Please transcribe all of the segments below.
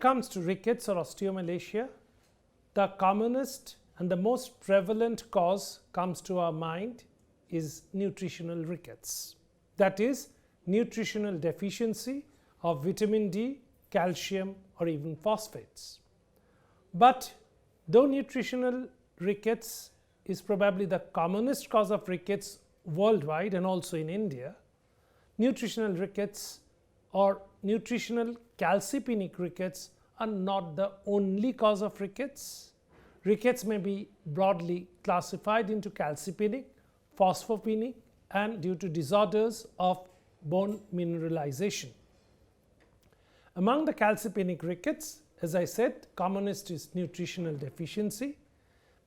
it comes to rickets or osteomalacia, the commonest and the most prevalent cause comes to our mind is nutritional rickets. That is, nutritional deficiency of vitamin D, calcium, or even phosphates. But though nutritional rickets is probably the commonest cause of rickets worldwide and also in India, nutritional rickets or nutritional calcipenic rickets are not the only cause of rickets. Rickets may be broadly classified into calcipenic, phosphopenic, and due to disorders of bone mineralization. Among the calcipenic rickets, as I said, commonest is nutritional deficiency,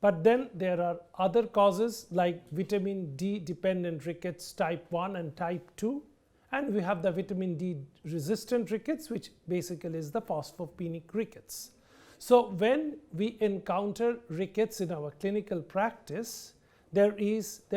but then there are other causes like vitamin D dependent rickets type 1 and type 2, and we have the vitamin D resistant rickets, which basically is the phosphopenic rickets. So when we encounter rickets in our clinical practice, there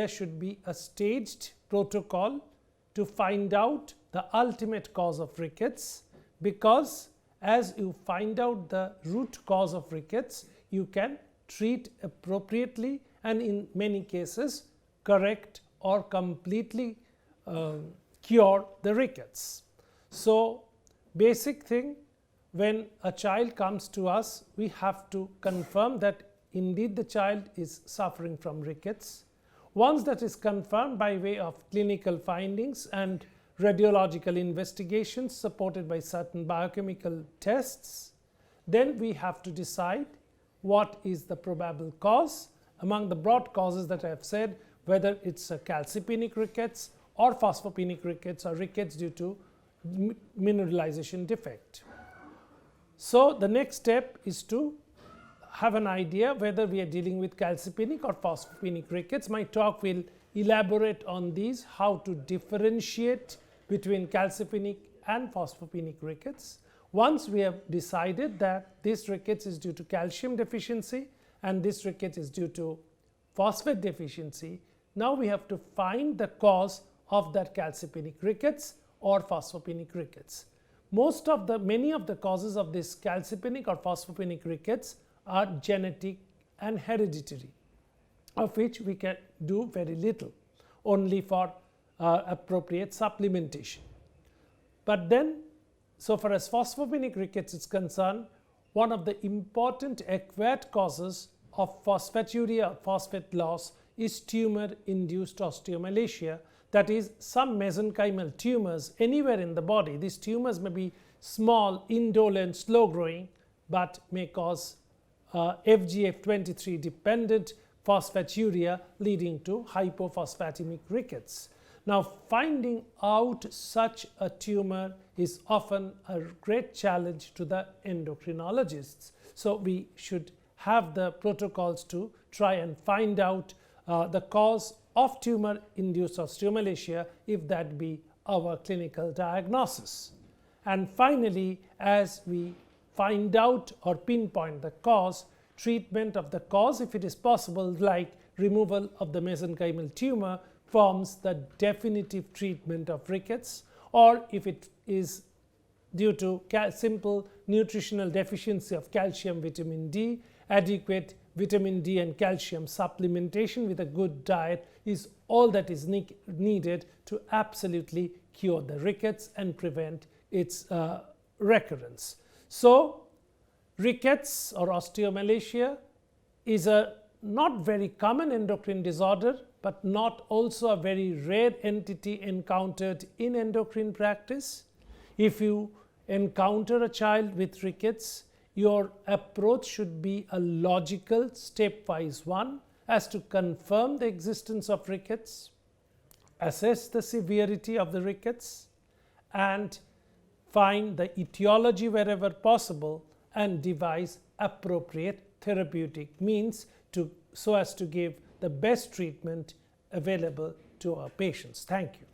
should be a staged protocol to find out the ultimate cause of rickets, because as you find out the root cause of rickets, you can treat appropriately and in many cases correct or completely cure the rickets. So basic thing, when a child comes to us, we have to confirm that indeed the child is suffering from rickets. Once that is confirmed by way of clinical findings and radiological investigations supported by certain biochemical tests, then we have to decide what is the probable cause among the broad causes that I have said, whether it's a calcipenic rickets or phosphopenic rickets or rickets due to mineralization defect. So the next step is to have an idea whether we are dealing with calcipenic or phosphopenic rickets. My talk will elaborate on these, how to differentiate between calcipenic and phosphopenic rickets. Once we have decided that this rickets is due to calcium deficiency and this ricket is due to phosphate deficiency, now we have to find the cause of that calcipenic rickets or phosphopenic rickets. Many of the causes of this calcipenic or phosphopenic rickets are genetic and hereditary, of which we can do very little, only for appropriate supplementation. But then, so far as phosphopenic rickets is concerned, one of the important acquired causes of phosphaturia or phosphate loss is tumor-induced osteomalacia. That is, some mesenchymal tumors anywhere in the body. These tumors may be small, indolent, slow growing, but may cause FGF23 dependent phosphaturia leading to hypophosphatemic rickets. Now, finding out such a tumor is often a great challenge to the endocrinologists. So we should have the protocols to try and find out the cause of tumor-induced osteomalacia, if that be our clinical diagnosis. And finally, as we find out or pinpoint the cause, treatment of the cause, if it is possible, like removal of the mesenchymal tumor, forms the definitive treatment of rickets. Or if it is due to simple nutritional deficiency of calcium, vitamin D, adequate vitamin D and calcium supplementation with a good diet is all that is needed to absolutely cure the rickets and prevent its recurrence. So rickets or osteomalacia is a not very common endocrine disorder, but not also a very rare entity encountered in endocrine practice. If you encounter a child with rickets, your approach should be a logical stepwise one as to confirm the existence of rickets, assess the severity of the rickets, and find the etiology wherever possible and devise appropriate therapeutic means so as to give the best treatment available to our patients. Thank you.